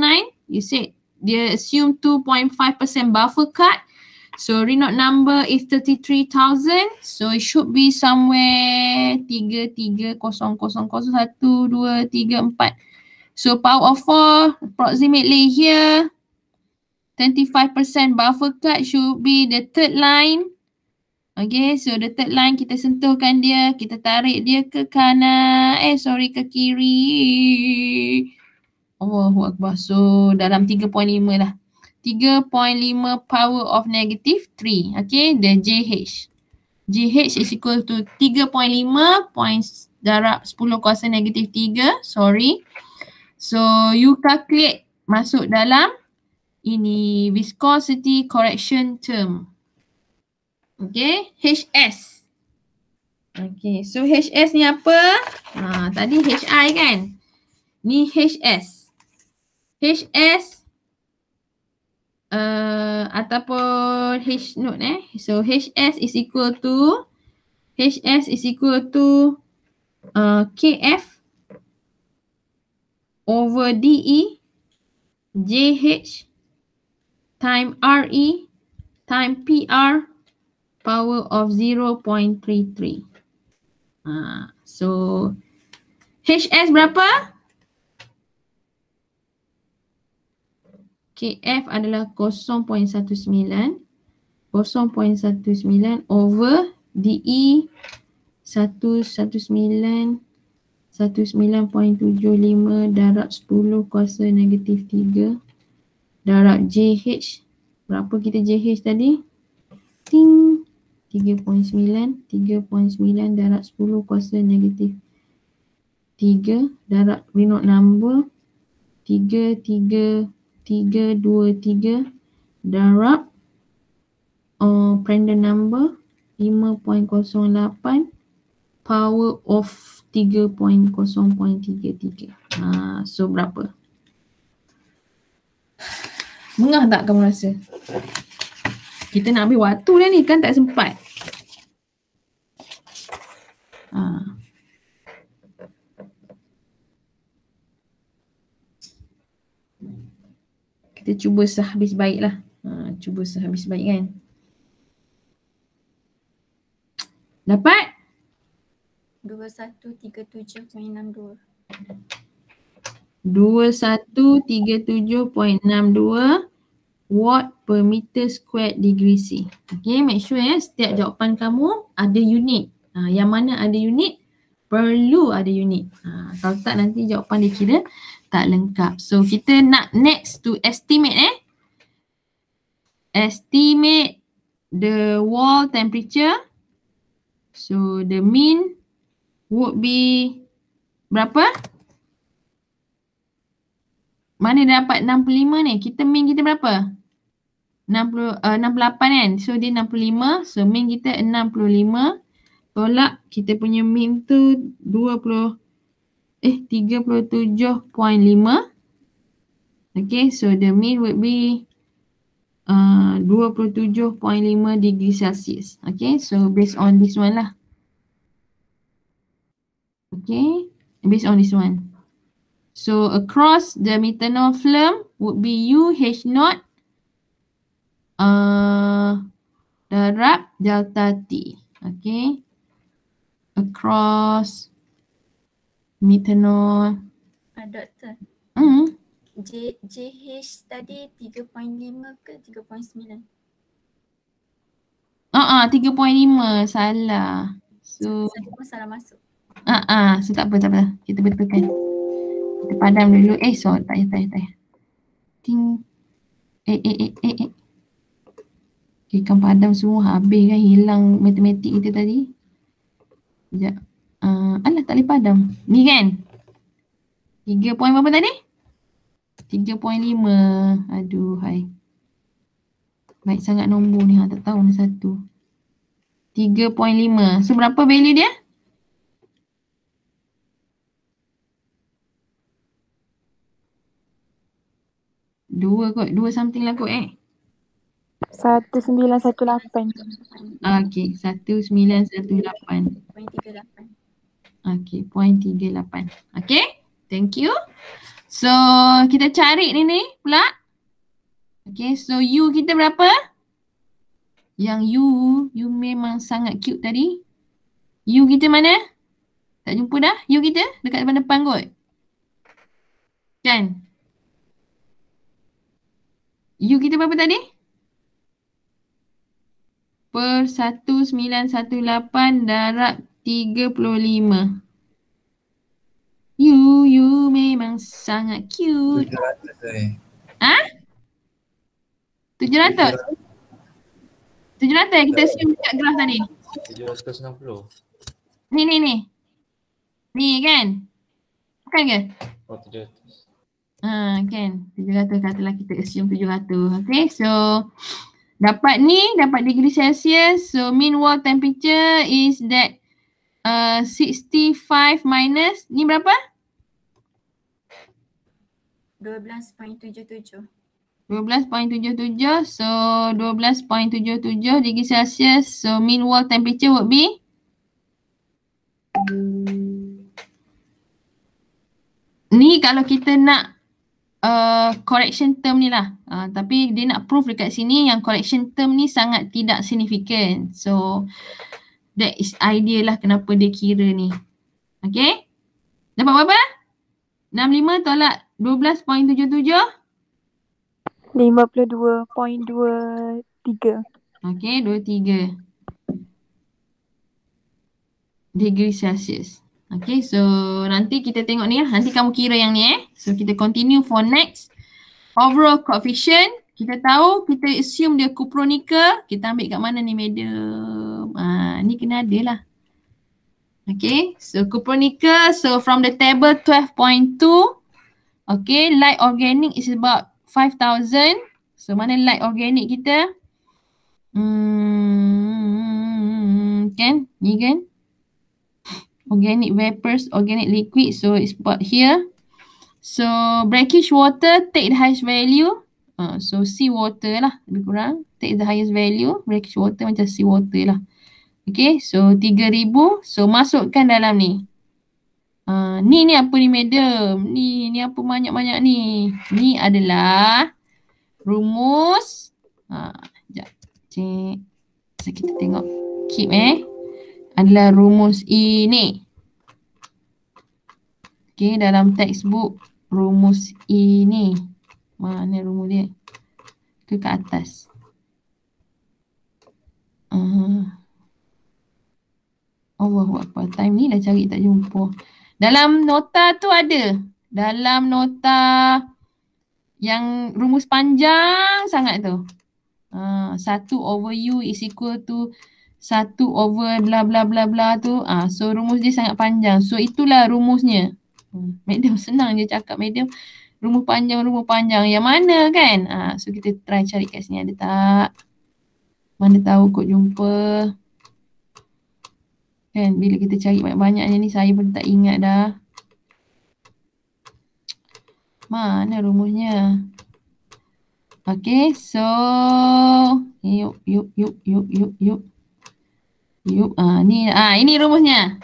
You said dia assume 2.5% buffer cut. So Reynolds number is 33,000. So it should be somewhere 33,000,1, 2, 3, 4. So power of 4 approximately here. 25% buffer cut should be the third line. Okay, so the third line kita sentuhkan dia, kita tarik dia ke kanan, ke kiri. Allahu Akbar. So dalam 3.5 lah. 3.5 power of negative 3. Okay, the JH. JH is equal to 3.5 points darab 10 kuasa negatif 3. Sorry. So you calculate masuk dalam ini viscosity correction term. Okay, HS. Okay, so HS ni apa? Tadi HI kan? Ni HS. HS ataupun H note So HS is equal to KF over DE JH time RE time PR power of 0.33. So HS berapa? KF adalah 0.19 over DE 19.75 darab 10 kuasa negatif 3 darab JH. Berapa kita JH tadi? Ting 3.9 darab 10 kuasa negatif 3 darab Reynolds number 3.3.3.23 darab Prandtl number 5.08 power of 3.0.33. So berapa? Mengah tak kamu rasa? Kita nak ambil waktu dah ni kan tak sempat. Kita cuba sehabis baik lah. Cuba sehabis baik kan. Dapat? 2137.62. 2137.62 watt per meter squared degree C. Okay, make sure setiap jawapan kamu ada unit. Yang mana ada unit, perlu ada unit. Kalau tak nanti jawapan dikira tak lengkap. So kita nak next to estimate estimate the wall temperature. So the mean would be berapa? Mana dapat 65 ni? Kita mean kita berapa? 68 kan? So dia 65. So mean kita 65. Tolak kita punya mean tu 37.5. Okay, so the mean would be 27.5 degree Celsius. Okay, so based on this one lah. Okay, based on this one. So across the methanol film would be UH0 darab delta T. Okay, across methanol Doktor. Hmm. JH tadi 3.5 ke 3.9? 3.5 salah. So Satu pun salah masuk. so tak apa. Kita betulkan. Kita padam dulu. So tak payah. Ting. Ikan padam semua habis kan, hilang matematik kita tadi. Sekejap. Alah tak boleh padam. Ni kan? 3 point berapa tadi? 3.5. Aduh hai. Baik sangat nombor ni, tak tahu ni satu. 3.5. So berapa value dia? Dua kot. 2 something lah kot 1918. Okay. 1918. 0.38. Okay. 0.38. Okay. Thank you. So kita cari ni pula. Okay. So U kita berapa? Yang U memang sangat cute tadi. U kita mana? Tak jumpa dah? U kita dekat depan kot. Kan? U kita berapa tadi? Per 1918 darab 35. U memang sangat cute. 700 700? 700 kita assume dekat graf tadi. 760. Ni. Ni kan? Bukan ke? Oh, 700. Kan. 700 katalah kita assume 700. Okay, so dapat degree Celsius. So mean wall temperature is that 65 minus ni berapa? 12.77. 12.77. So 12.77 degree Celsius. So mean wall temperature would be ni kalau kita nak correction term ni lah. Tapi dia nak proof dekat sini yang correction term ni sangat tidak significant. So that is idea lah kenapa dia kira ni. Okay. Dapat berapa? 65 tolak 12.77. 52.23. Okay, 23 degree Celsius. Okay, so nanti kita tengok ni lah. Nanti kamu kira yang ni So kita continue for next. Overall coefficient. Kita tahu, kita assume dia cupronickel. Kita ambil kat mana ni medium. Ni kena ada lah. Okay, so cupronickel. So from the table 12.2. Okay, light organic is about 5,000. So mana light organic kita? Kan? Ni kan? Organic vapors, organic liquid. So it's about here. So brackish water, take the highest value. So sea water lah lebih kurang. Take the highest value. Brackish water macam sea water lah. Okay, so 3,000. So masukkan dalam ni. Ni apa ni medium? Ni apa banyak-banyak ni? Ni adalah rumus. Sekejap. Cik. So kita tengok. Keep adalah rumus ini. Okay, dalam textbook rumus ini. Mana rumus dia? Ke atas. Allahuakbar. Time ni dah cari tak jumpa. Dalam nota tu ada. Dalam nota yang rumus panjang sangat tu. 1 over U is equal to 1 over bla bla bla bla tu. So rumus dia sangat panjang. So itulah rumusnya. Medium senang je cakap medium. Rumus panjang. Yang mana kan? So kita try cari kat sini ada tak? Mana tahu kot jumpa. Kan bila kita cari banyak-banyaknya ni saya pun tak ingat dah. Mana rumusnya? Okay, so yuk. Ini rumusnya.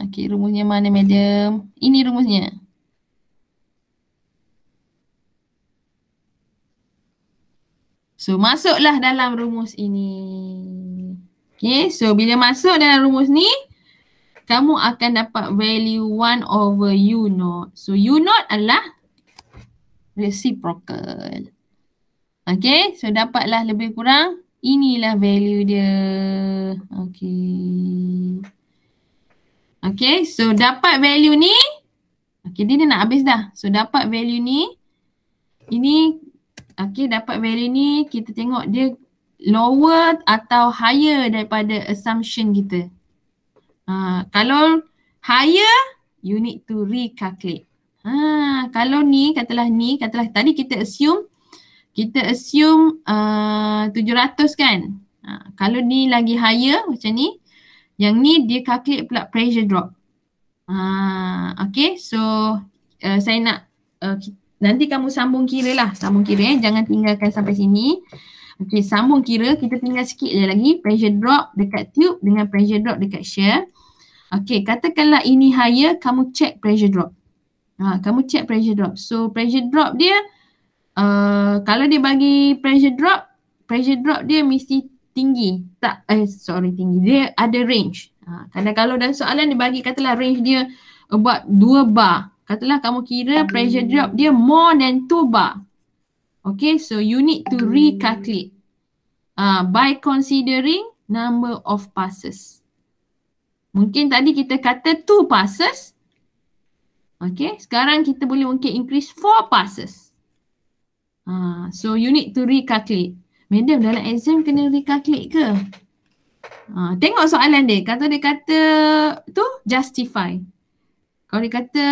Okay, rumusnya mana medium? Ini rumusnya. So masuklah dalam rumus ini. Okay, so bila masuk dalam rumus ni, kamu akan dapat value 1 over U0. So U0 adalah reciprocal. Okay, so dapatlah lebih kurang inilah value dia. Okay. Okay, so dapat value ni. Okay, dia nak habis dah. So dapat value ni. Ini, okay, dapat value ni. Kita tengok dia lower atau higher daripada assumption kita. Kalau higher, you need to recalculate. Kalau ni, katalah tadi kita assume 700 kan. Kalau ni lagi higher macam ni, yang ni dia calculate pula pressure drop. Okay, so saya nak nanti kamu sambung kira lah. Sambung kira jangan tinggalkan sampai sini. Okay, sambung kira. Kita tinggal sikit je lagi. Pressure drop dekat tube dengan pressure drop dekat shear. Okay, katakanlah ini higher, kamu check pressure drop. Kamu check pressure drop. So pressure drop dia, kalau dia bagi pressure drop dia mesti tinggi. Tinggi. Dia ada range. Kadang kalau dalam soalan dia bagi katalah range dia about 2 bar. Katalah kamu kira pressure drop dia more than 2 bar. Okay, so you need to recalculate by considering number of passes. Mungkin tadi kita kata 2 passes. Okay, sekarang kita boleh mungkin increase 4 passes. So you need to recalculate. Madam, dalam exam kena recalculate ke? Tengok soalan dia. Kalau dia kata tu justify. Kalau dia kata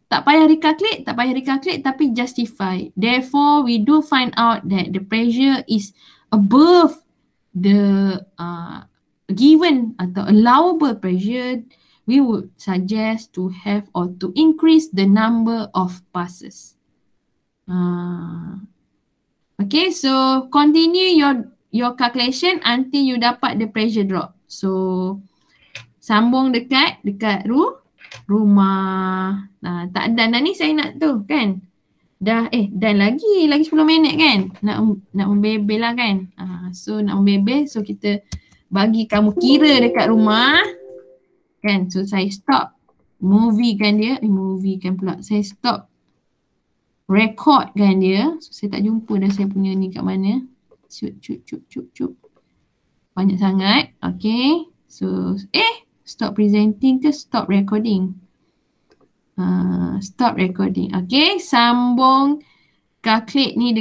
tak payah recalculate tapi justify. Therefore, we do find out that the pressure is above the given atau allowable pressure. We would suggest to have or to increase the number of passes. Okay, so continue your calculation until you dapat the pressure drop. So sambung dekat rumah. Tak dan ni saya nak tu kan. Dan lagi 10 minit kan. Nak membebel lah kan. So nak membebel, so kita bagi kamu kira dekat rumah. Kan, so saya stop moviekan dia. Moviekan pula. Saya stop recordkan dia. So saya tak jumpa dah saya punya ni kat mana. Cup. Banyak sangat. Okay. So, stop presenting ke stop recording? Stop recording. Okay, sambung calculate ni